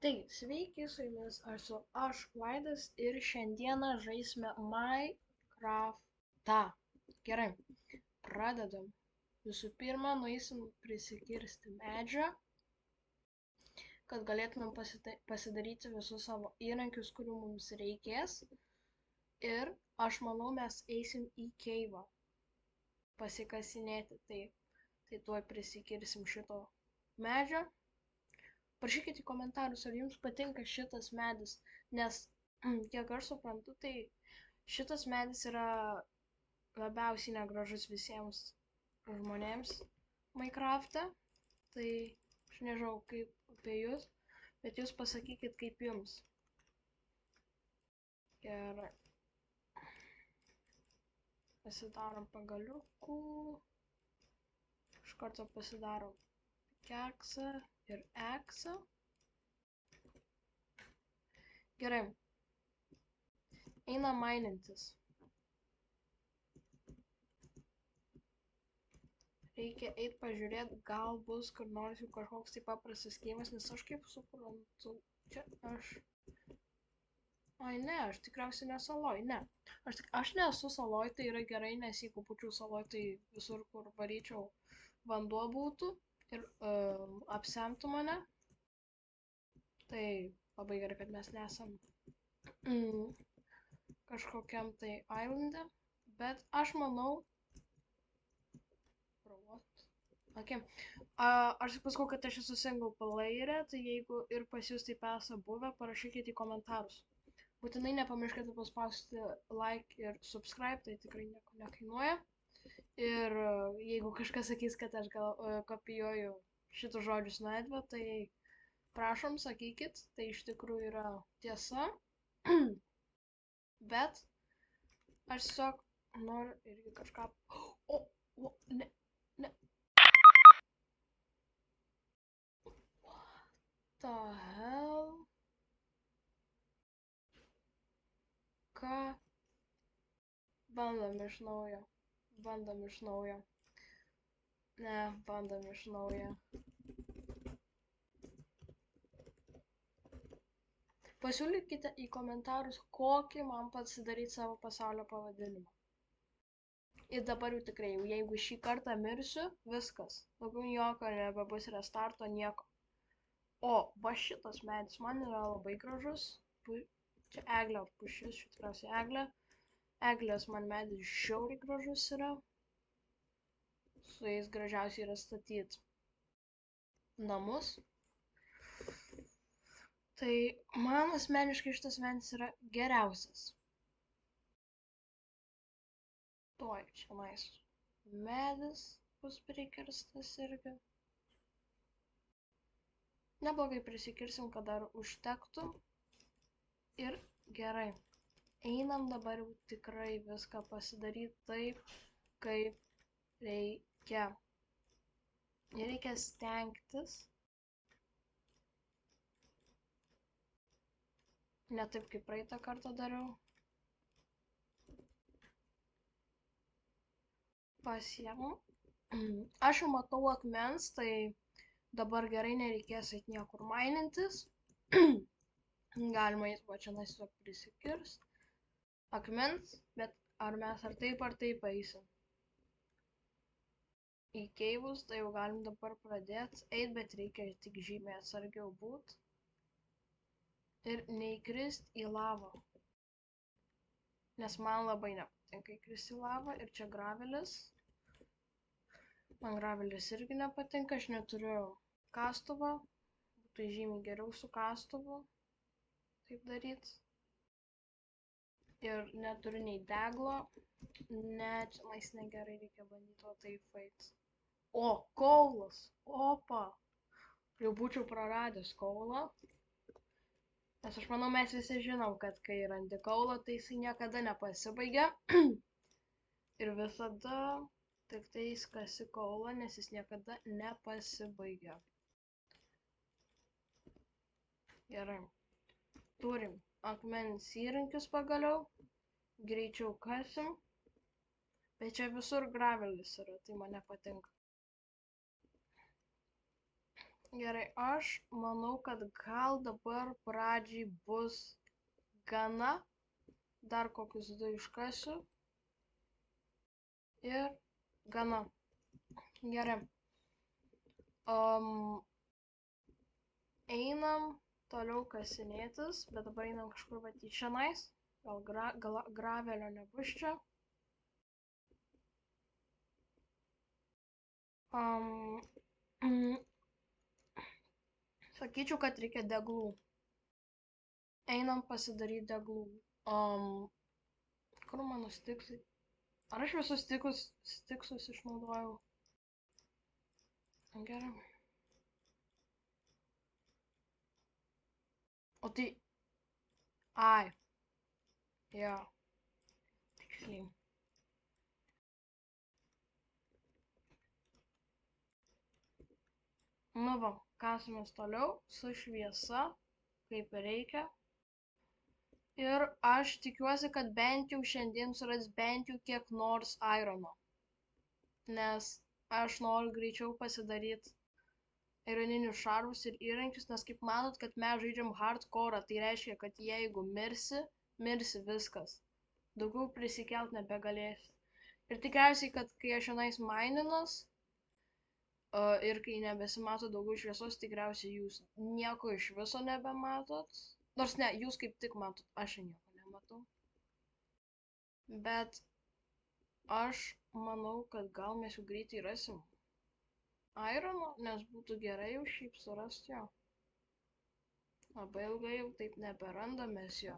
Taigi, sveiki, su jumis aš Vaidas ir šiandieną žaisime Minecraftą. Gerai, pradedam. Visų pirma, nueisim prisikirsti medžio, kad galėtumėm pasidaryti visus savo įrankius, kurių mums reikės. Ir aš manau, mes eisim į keivą pasikasinėti. Tai tuoj prisikirsim šito medžio. Parašykite į komentarus, ar jums patinka šitas medis, nes, kiek aš suprantu, tai šitas medis yra labiausiai negražus visiems žmonėms Minecraft'e. Tai aš nežinau kaip apie jūs, bet jūs pasakykit kaip jums. Ir pasidarom pagaliukų. Iš karto pasidarom keksą ir eksą. Gerai. Eina mainintis. Reikia eiti pažiūrėti, gal bus kur nors jau kažkoks tai paprastas keimas, nes aš kaip suprantu, čia aš... Ai ne, aš tikriausiai nesaloj, ne. Aš nesu saloj, tai yra gerai, nes jeigu būčiau saloj, tai visur, kur varyčiau, vanduo būtų ir apsemtų mane. Tai labai gerai, kad mes nesam kažkokiam tai islande, bet aš manau... Okay. Aš pasakau, kad aš esu single playerė, tai jeigu ir pas jūs taip esate buvę, parašykite į komentarus. Būtinai nepamirškite paspausti like ir subscribe, tai tikrai nieko nekainuoja. Ir jeigu kažkas sakys, kad aš gal kopijuoju šitus žodžius nuo Edvio, tai prašom, sakykit, tai iš tikrųjų yra tiesa. Bet aš tiesiog noriu irgi kažką... ne. What the hell? Ką? Bandom iš naujo. Ne, bandom iš naujo. Pasiūlykite į komentarus, kokį man pasidaryti savo pasaulio pavadinimą. Ir dabar jau tikrai, jeigu šį kartą mirsiu, viskas. Daugiau jokio nebebus restarto, nieko. O, va šitas medis man yra labai gražus. Čia eglė pušis, čia tikriausiai eglė. Eglės man medis žiauriai gražus yra. Su jais gražiausiai yra statyti namus. Tai man asmeniškai šitas medis yra geriausias. Tuoj čia medis bus prikirstas irgi. Neblogai prisikirsim, kad dar užtektų. Ir gerai. Einam dabar jau tikrai viską pasidaryti taip, kaip reikia. Reikia stengtis. Ne taip, kaip praeitą kartą dariau. Pasiemu. Aš jau matau akmens, tai dabar gerai nereikės eiti niekur mainintis. Galima eiti va čia tiesiog prisikirst. Akmens, bet ar mes ar taip eisim. Į keivus, tai jau galim dabar pradėti eiti, bet reikia tik žymiai atsargiau būti. Ir neįkrist į lavą. Nes man labai nepatinka įkrist į lavą. Ir čia gravelis. Man gravelis irgi nepatinka, aš neturiu kastuvo. Būtų žymiai geriau su kastuvu taip daryti. Ir neturiu nei deglo. Ne, čia negerai, reikia bandyti o taip eit. O, kaulas. Opa. Jau būčiau praradęs kaulą. Nes aš manau, mes visi žinom, kad kai randi kaulą, tai jisai niekada nepasibaigia. Ir visada tik tai kasi kaulą, nes jis niekada nepasibaigia. Gerai. Turim akmens įrankius pagaliau. Greičiau kasim. Bet čia visur gravelis yra, tai man nepatinka. Gerai, aš manau, kad gal dabar pradžiai bus gana. Dar kokius 2 iškasiu. Ir gana. Gerai. Einam toliau kasinėtis, bet dabar einam kažkur vat į čionais. Gal gravelio nebus čia. Sakyčiau, kad reikia deglų. Einam pasidaryti deglų. Kur mano stiksai? Ar aš visus stiksus išnaudojau? Gerai. O tai... Ai. Jo. Tiksliai. Nu va, kasimės toliau su šviesa, kaip reikia. Ir aš tikiuosi, kad bent jau šiandien suras bent jau kiek nors irono. Nes aš noriu greičiau pasidaryti ironinius šarvus ir įrankius, nes kaip matot, kad mes žaidžiam hardcore, tai reiškia, kad jeigu mirsi viskas. Daugiau prisikelt nebegalėsi. Ir tikriausiai, kad kai aš vienais maininas, ir kai nebesimato daugiau šviesos, tikriausiai jūs nieko iš viso nebematot. Nors ne, jūs kaip tik matot, aš nieko nematau. Bet aš manau, kad gal mes jau greitai rasim irono, nes būtų gerai jau šiaip surasti jo. Labai ilgai jau taip neberandam mes jo.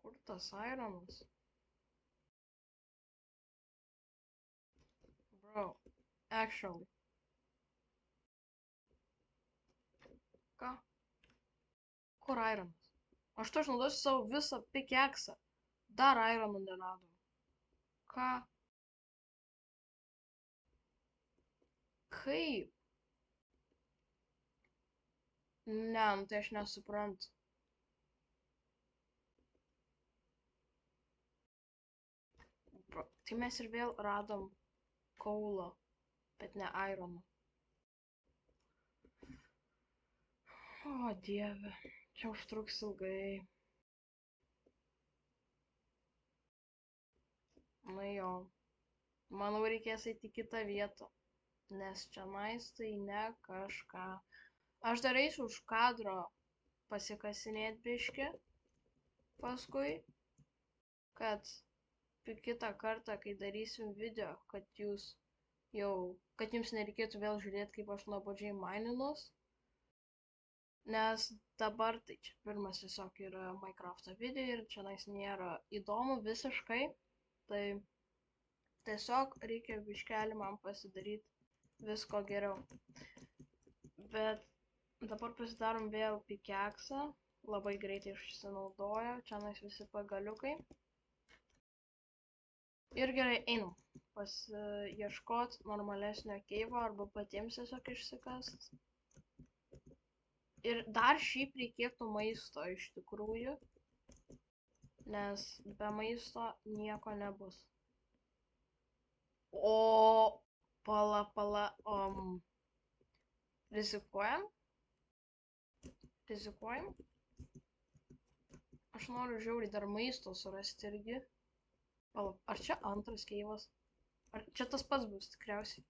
Kur tas ironas? Bro, actually. Ką? Kur ironas? Aš to išnaudosiu savo visą pikeksą. Dar ironų neradom. Ką? Kaip? Ne, nu tai aš nesuprantu. Tai mes ir vėl radom kaulo, bet ne ironą. O dieve, čia užtruks ilgai. Na jo, manau reikės eiti į kitą vietą, nes čionais tai ne kažką. Aš dar eisiu už kadro pasikasinėti biškį paskui, kad kitą kartą, kai darysim video, kad jums nereikėtų vėl žiūrėti, kaip aš nuobodžiai maininus. Nes dabar tai čia pirmas tiesiog yra Minecraft'o video ir čionais nėra įdomu visiškai. Tai tiesiog reikia biškelį man pasidaryti visko geriau. Bet dabar pasidarom vėl pikeksą. Labai greitai išsinaudoja. Čionais visi pagaliukai. Ir gerai, einam pasiieškot normalesnio keivo arba patiems tiesiog išsikast. Ir dar šiaip reikėtų maisto iš tikrųjų, nes be maisto nieko nebus. O, pala, rizikuojam? Aš noriu žiauriai dar maisto surasti irgi. Ar čia antras keivas? Ar čia tas pats bus tikriausiai?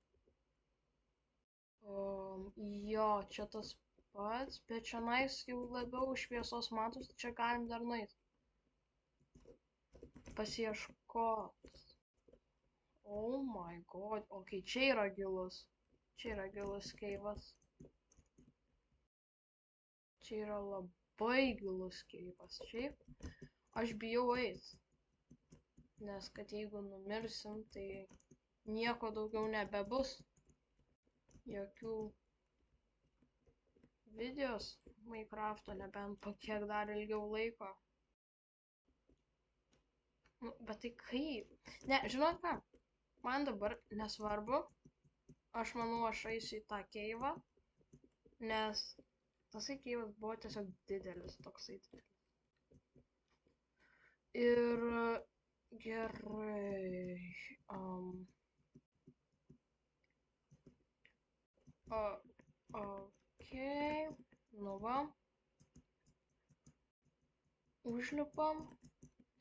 Jo, čia tas pats, bet čionais jau labiau šviesos matos, tai čia galim dar nueiti. Pasiieškot. Oh my god, ok, čia yra gilus. Čia yra gilus keivas. Čia yra labai gilus keivas. Šiaip aš bijau eiti. Nes kad jeigu numirsim, tai nieko daugiau nebebus. Jokių videos Minecraft'o, nebent po kiek dar ilgiau laiko. Nu, bet tai kaip? Ne, žinot ką? Man dabar nesvarbu. Aš manau, aš eisiu į tą keivą. Nes tasai keivas buvo tiesiog didelis, toksai didelis. Ir gerai. Okei. Nu va. Užlipam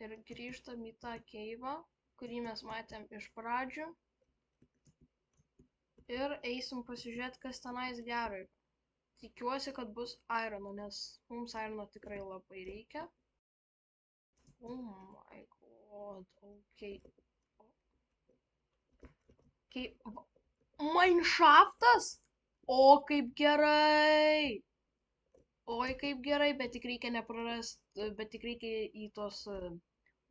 ir grįžtam į tą keivą, kurį mes matėm iš pradžių. Ir eisim pasižiūrėti, kas tenais gero yra. Tikiuosi, kad bus irono, nes mums irono tikrai labai reikia. Oh my god, okei. Mineshaftas? O, kaip gerai! Oi, kaip gerai, bet tik reikia neprarasti, bet tik reikia į tos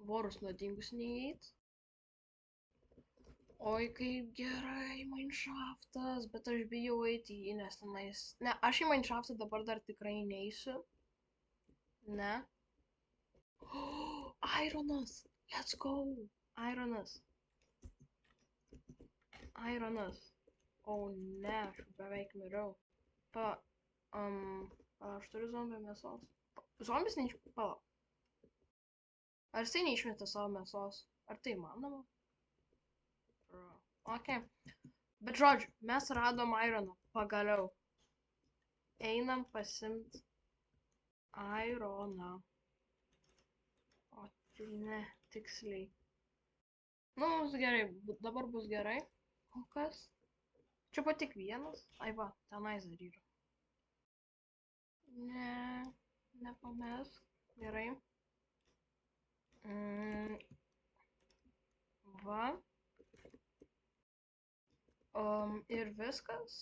vorus nuodingus neįeit. Oi, kaip gerai, Mineshaftas, bet aš bijau eiti į jį, nes tenais... Ne, aš į Mineshaftą dabar dar tikrai neįsiu. Ne. Ironas! Let's go! Ironas! Ironas! O ne, aš beveik miriau. Aš turiu zombio mėsos. Zombis neišmeta, palauk. Ar jisai neišmeta savo mėsos? Ar tai įmanoma? Ok. Bet žodžiu, mes radom ironą. Pagaliau. Einam pasimt ironą. O ne, tiksliai. Nu, bus gerai. Dabar bus gerai. O kas? Čia buvo tik vienas? Ai va, tenais dar yra. Ne, nepamesk. Gerai. Va. Ir viskas.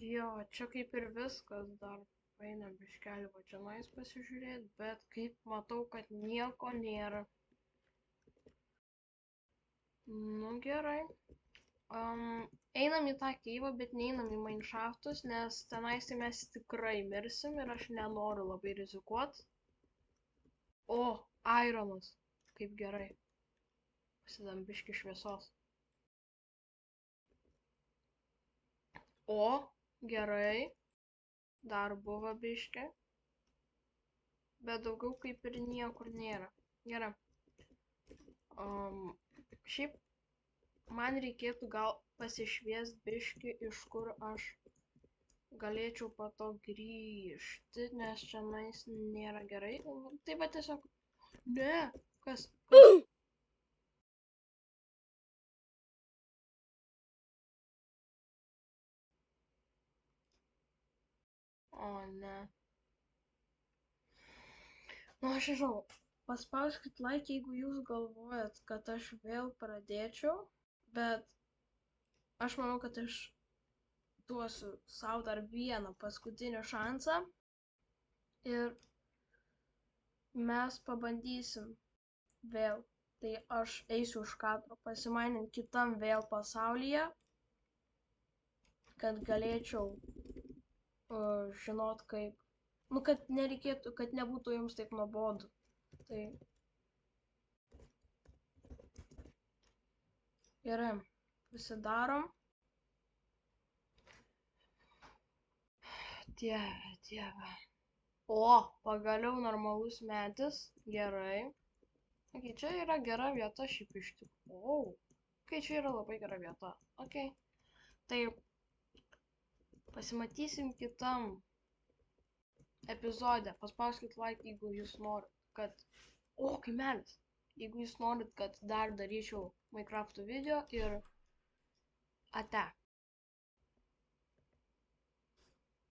Jo, čia kaip ir viskas. Dar paeinam biškelį va čionais pasižiūrėti, bet kaip matau, kad nieko nėra. Nu gerai. Einam į tą keivą, bet neinam į Mineshaftus, nes tenais tai mes tikrai mirsim ir aš nenoriu labai rizikuot. O, ironas. Kaip gerai. Pasidam biškį šviesos. O, gerai. Dar buvo biškį. Bet daugiau kaip ir niekur nėra. Gerai. Šiaip man reikėtų gal pasišviest biškį, iš kur aš galėčiau po to grįžti, nes čionais nėra gerai. Tai va tiesiog... Ne, kas? O ne. Nu aš žinau, paspauskit like, jeigu jūs galvojat, kad aš vėl pradėčiau, bet aš manau, kad aš duosiu savo dar vieną paskutinį šansą ir mes pabandysim vėl. Tai aš eisiu už kadro pasimainint kitam vėl pasaulyje, kad galėčiau žinot kaip, nu kad nereikėtų, kad nebūtų jums taip nuobodu. Tai gerai, pasidarom. Dieve. O, pagaliau normalus medis, gerai. Ok, čia yra gera vieta šiaip iš tikrųjų. Ok, čia yra labai gera vieta. Ok, tai pasimatysim kitam epizode. Paspauskit like, jeigu jūs norit, kad... O, kaimelis. Jeigu jūs norit, kad dar daryčiau Minecraft video ir ate.